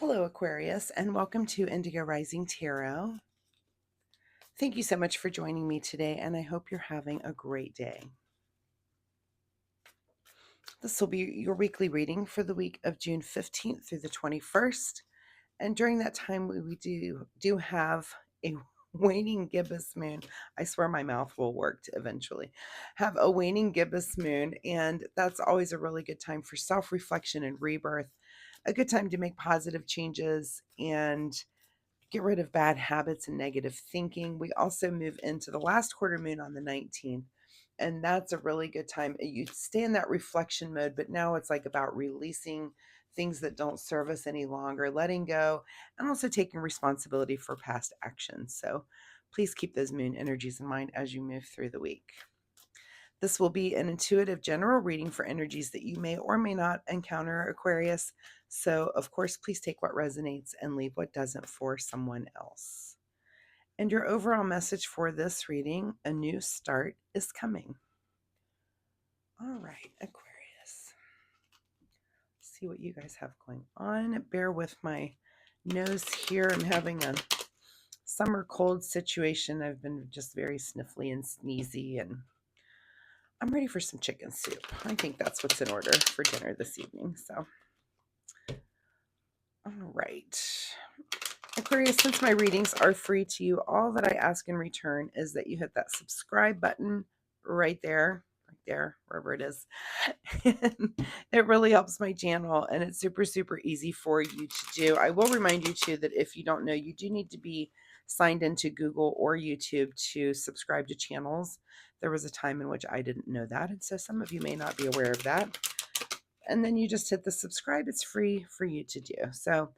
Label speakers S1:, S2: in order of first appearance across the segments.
S1: Hello, Aquarius, and welcome to Indigo Rising Tarot. Thank you so much for joining me today, and I hope you're having a great day. This will be your weekly reading for the week of June 15th through the 21st. And during that time, we do have a waning gibbous moon. I swear my mouth will work eventually. Have a waning gibbous moon, and that's always a really good time for self-reflection and rebirth. A good time to make positive changes and get rid of bad habits and negative thinking. We also move into the last quarter moon on the 19th, and that's a really good time. You stay in that reflection mode, but now it's like about releasing things that don't serve us any longer, letting go, and also taking responsibility for past actions. So please keep those moon energies in mind as you move through the week. This will be an intuitive general reading for energies that you may or may not encounter, Aquarius. So, of course, please take what resonates and leave what doesn't for someone else. And your overall message for this reading, a new start is coming. All right, Aquarius. Let's see what you guys have going on. Bear with my nose here. I'm having a summer cold situation. I've been just very sniffly and sneezy, and I'm ready for some chicken soup. I think that's what's in order for dinner this evening. So, all right. Aquarius, since my readings are free to you, all that I ask in return is that you hit that subscribe button right there, wherever it is. It really helps my channel, and it's super, super easy for you to do. I will remind you, too, that if you don't know, you do need to be signed into Google or YouTube to subscribe to channels. There was a time in which I didn't know that, and so some of you may not be aware of that. And then you just hit the subscribe. It's free for you to do. So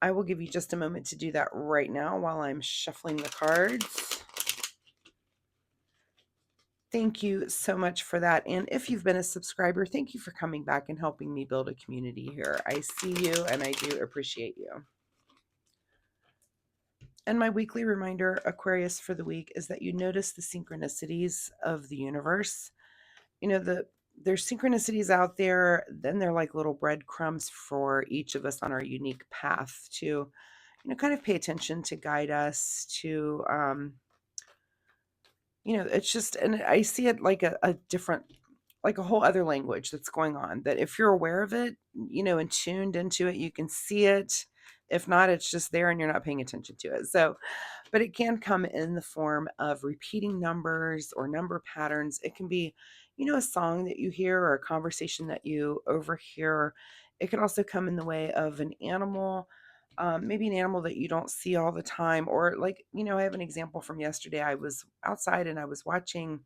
S1: I will give you just a moment to do that right now while I'm shuffling the cards. Thank you so much for that. And if you've been a subscriber, thank you for coming back and helping me build a community here. I see you and I do appreciate you. And my weekly reminder, Aquarius, for the week is that you notice the synchronicities of the universe. You know, there's synchronicities out there, then they're like little breadcrumbs for each of us on our unique path to, kind of pay attention, to guide us, to, it's just, and I see it like a different, like a whole other language that's going on, that if you're aware of it, and tuned into it, you can see it. If not, it's just there and you're not paying attention to it. So, but it can come in the form of repeating numbers or number patterns. It can be, a song that you hear or a conversation that you overhear. It can also come in the way of an animal, maybe an animal that you don't see all the time. Or like, I have an example from yesterday. I was outside and I was watching,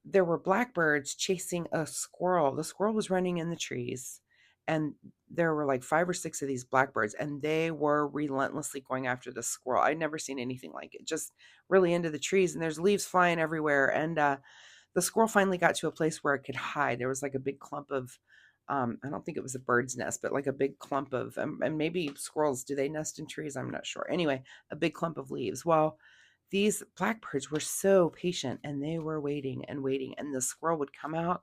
S1: there were blackbirds chasing a squirrel. The squirrel was running in the trees, and there were like 5 or 6 of these blackbirds, and they were relentlessly going after the squirrel. I'd never seen anything like it, just really into the trees, and there's leaves flying everywhere. And the squirrel finally got to a place where it could hide. There was like a big clump of, I don't think it was a bird's nest, but like a big clump of, and maybe squirrels, do they nest in trees? I'm not sure. Anyway, a big clump of leaves. Well, these blackbirds were so patient, and they were waiting and waiting, and the squirrel would come out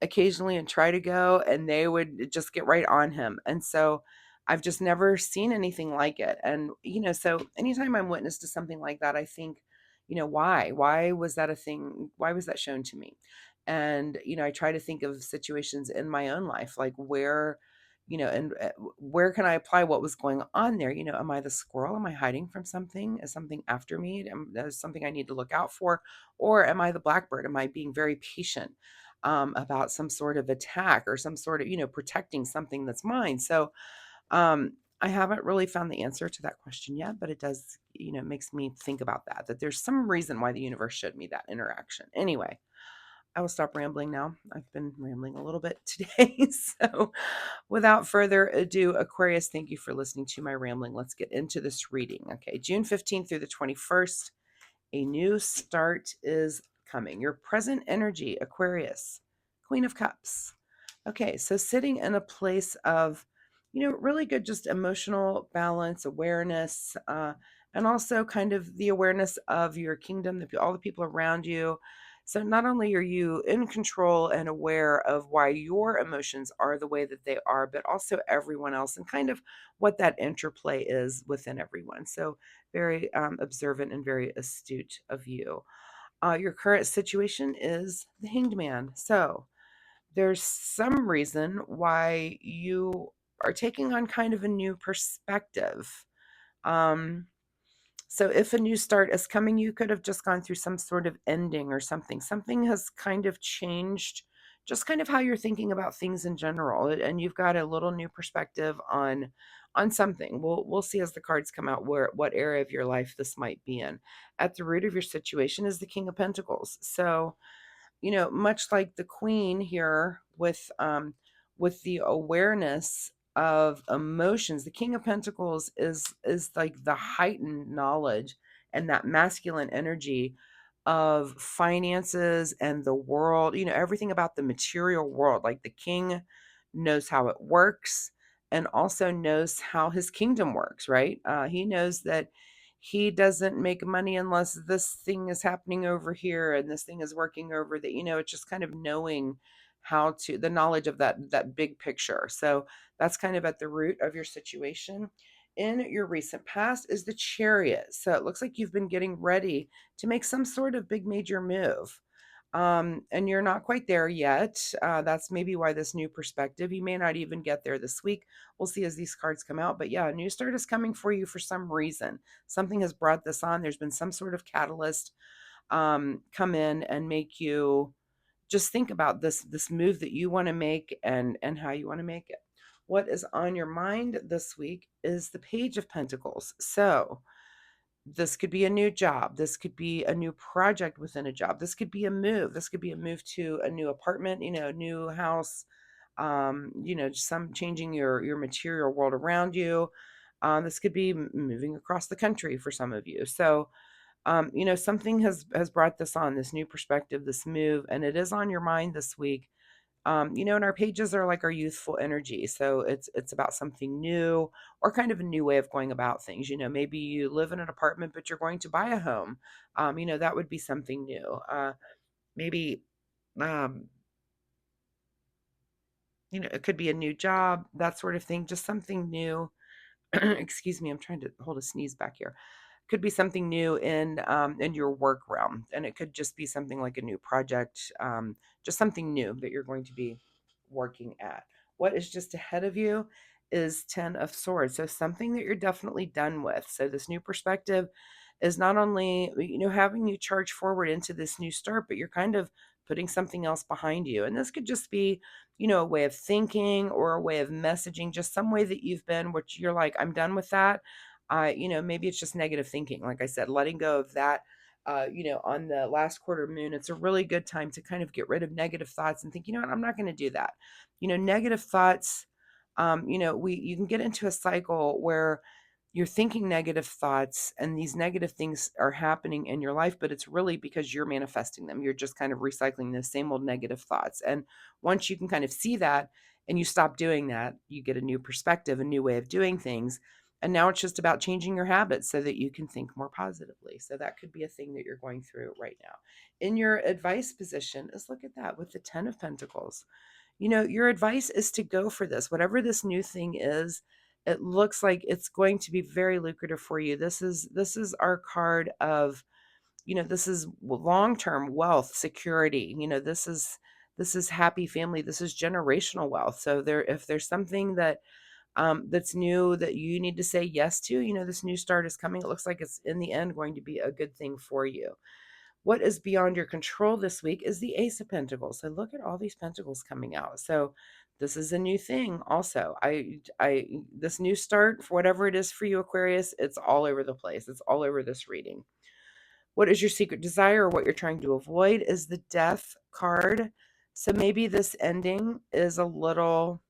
S1: occasionally and try to go, and they would just get right on him. And so I've just never seen anything like it. And so anytime I'm witness to something like that, I think, why was that a thing? Why was that shown to me? And I try to think of situations in my own life, like where, and where can I apply what was going on there? Am I the squirrel? Am I hiding from something? Is something after me? Is something I need to look out for? Or am I the blackbird? Am I being very patient about some sort of attack or some sort of, protecting something that's mine? So I haven't really found the answer to that question yet, but it does, makes me think about that there's some reason why the universe showed me that interaction. Anyway, I will stop rambling now. I've been rambling a little bit today. So without further ado, Aquarius, thank you for listening to my rambling. Let's get into this reading. Okay, June 15th through the 21st, a new start is coming. Your present energy, Aquarius, Queen of Cups. Okay, so sitting in a place of, really good, just emotional balance, awareness, and also kind of the awareness of your kingdom, all the people around you. So not only are you in control and aware of why your emotions are the way that they are, but also everyone else and kind of what that interplay is within everyone. So very observant and very astute of you. Your current situation is the Hanged Man. So there's some reason why you are taking on kind of a new perspective. Um, so if a new start is coming, you could have just gone through some sort of ending or something. Something has kind of changed, just kind of how you're thinking about things in general, and you've got a little new perspective on something. We'll see as the cards come out where what area of your life this might be in. At the root of your situation is the King of Pentacles. So much like the queen here with the awareness of emotions, the King of Pentacles is like the heightened knowledge and that masculine energy of finances and the world, everything about the material world. Like the king knows how it works and also knows how his kingdom works, right? He knows that he doesn't make money unless this thing is happening over here and this thing is working over that. It's just kind of knowing how to the knowledge of that big picture. So that's kind of at the root of your situation. In your recent past is the Chariot. So it looks like you've been getting ready to make some sort of big major move. And you're not quite there yet. That's maybe why this new perspective. You may not even get there this week. We'll see as these cards come out. But yeah, a new start is coming for you for some reason. Something has brought this on. There's been some sort of catalyst come in and make you just think about this move that you want to make and how you want to make it. What is on your mind this week is the Page of Pentacles. So this could be a new job. This could be a new project within a job. This could be a move. This could be a move to a new apartment, new house, just some changing your material world around you. This could be moving across the country for some of you. So, something has brought this on, this new perspective, this move, and it is on your mind this week. And our pages are like our youthful energy. So it's about something new or kind of a new way of going about things. Maybe you live in an apartment, but you're going to buy a home. That would be something new. Maybe um, it could be a new job, that sort of thing, just something new. Excuse me, I'm trying to hold a sneeze back here. Could be something new in your work realm, and it could just be something like a new project, just something new that you're going to be working at. What is just ahead of you is 10 of swords, so something that you're definitely done with. So this new perspective is not only having you charge forward into this new start, but you're kind of putting something else behind you. And this could just be a way of thinking or a way of messaging, just some way that you've been, which you're like, I'm done with that. Maybe it's just negative thinking. Like I said, letting go of that. On the last quarter moon, it's a really good time to kind of get rid of negative thoughts and think, what, I'm not going to do that. Negative thoughts, you can get into a cycle where you're thinking negative thoughts and these negative things are happening in your life, but it's really because you're manifesting them. You're just kind of recycling the same old negative thoughts. And once you can kind of see that and you stop doing that, you get a new perspective, a new way of doing things. And now it's just about changing your habits so that you can think more positively. So that could be a thing that you're going through right now. In your advice position is look at that with the 10 of Pentacles. Your advice is to go for this. Whatever this new thing is, it looks like it's going to be very lucrative for you. This is our card of, this is long-term wealth, security. This is happy family. This is generational wealth. So if there's something that's new that you need to say yes to, this new start is coming. It looks like it's in the end going to be a good thing for you. What is beyond your control this week is the Ace of Pentacles. So look at all these pentacles coming out. So this is a new thing also. This new start, for whatever it is for you, Aquarius, it's all over the place. It's all over this reading. What is your secret desire, or what you're trying to avoid, is the Death card. So maybe this ending is a little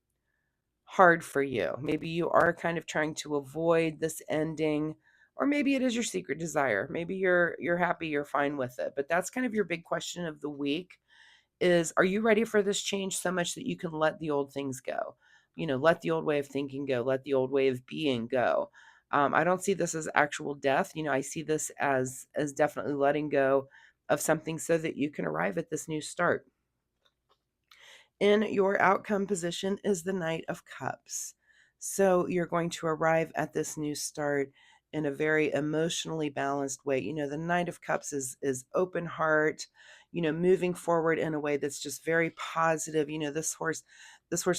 S1: hard for you. Maybe you are kind of trying to avoid this ending, or maybe it is your secret desire. Maybe you're happy, you're fine with it. But that's kind of your big question of the week is, are you ready for this change so much that you can let the old things go? Let the old way of thinking go, let the old way of being go. I don't see this as actual death. I see this as definitely letting go of something so that you can arrive at this new start. In your outcome position is the Knight of Cups. So you're going to arrive at this new start in a very emotionally balanced way. The Knight of Cups is open heart, moving forward in a way that's just very positive. This horse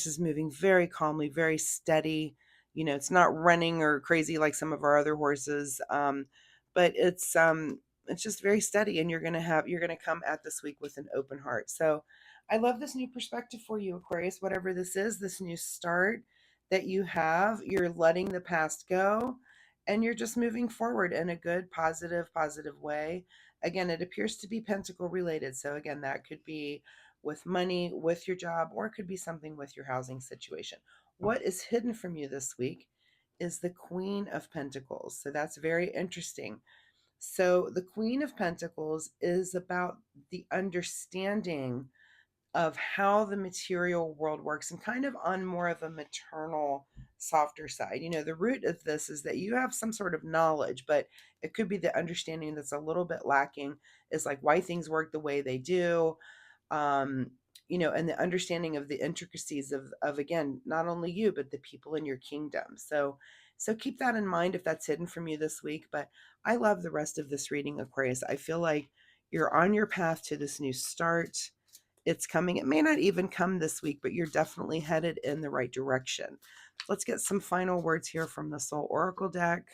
S1: is moving very calmly, very steady. It's not running or crazy like some of our other horses. But it's just very steady, and you're gonna come at this week with an open heart. So I love this new perspective for you, Aquarius. Whatever this is, this new start that you have, you're letting the past go and you're just moving forward in a good, positive way. Again, it appears to be pentacle related. So, again, that could be with money, with your job, or it could be something with your housing situation. What is hidden from you this week is the Queen of Pentacles. So, that's very interesting. So, the Queen of Pentacles is about the understanding of how the material world works, and kind of on more of a maternal, softer side. The root of this is that you have some sort of knowledge, but it could be the understanding that's a little bit lacking, is like why things work the way they do. um and the understanding of the intricacies of again, not only you but the people in your kingdom. So keep that in mind if that's hidden from you this week. But I love the rest of this reading, Aquarius. I feel like you're on your path to this new start. It's coming. It may not even come this week, but you're definitely headed in the right direction. Let's get some final words here from the Soul Oracle deck.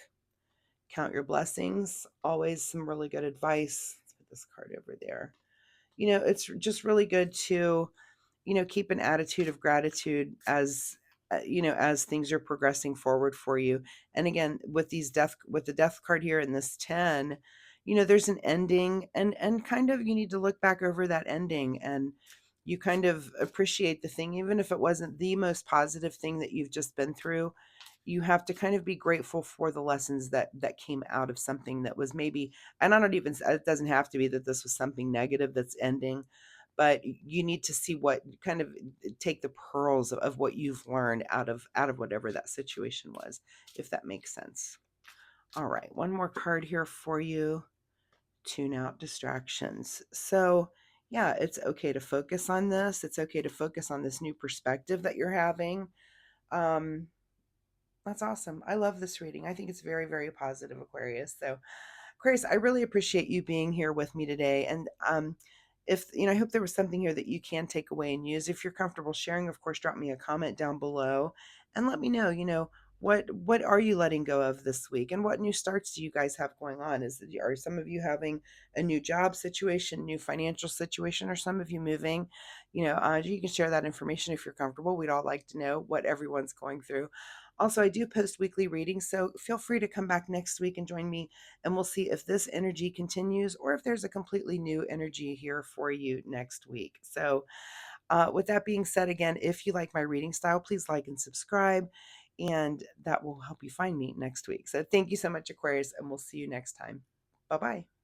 S1: Count your blessings. Always some really good advice. Let's put this card over there. It's just really good to, keep an attitude of gratitude as things are progressing forward for you. And again, with the death card here in this 10, there's an ending, and kind of you need to look back over that ending, and you kind of appreciate the thing, even if it wasn't the most positive thing that you've just been through. You have to kind of be grateful for the lessons that came out of something that was maybe, and I don't even, it doesn't have to be that this was something negative that's ending, but you need to see what kind of, take the pearls of what you've learned out of whatever that situation was, if that makes sense. All right, one more card here for you. Tune out distractions. So yeah, it's okay to focus on this. It's okay to focus on this new perspective that you're having. um that's awesome. I love this reading. I think it's very, very positive, Aquarius. So, Aquarius, I really appreciate you being here with me today. And if I hope there was something here that you can take away and use. If you're comfortable sharing, of course, drop me a comment down below and let me know. What are you letting go of this week, and what new starts do you guys have going on? Are some of you having a new job situation, new financial situation, or some of you moving? You can share that information if you're comfortable. We'd all like to know what everyone's going through. Also, I do post weekly readings, so feel free to come back next week and join me, and we'll see if this energy continues or if there's a completely new energy here for you next week. So, with that being said, again, if you like my reading style, please like and subscribe, and that will help you find me next week. So, thank you so much, Aquarius, and we'll see you next time. Bye bye.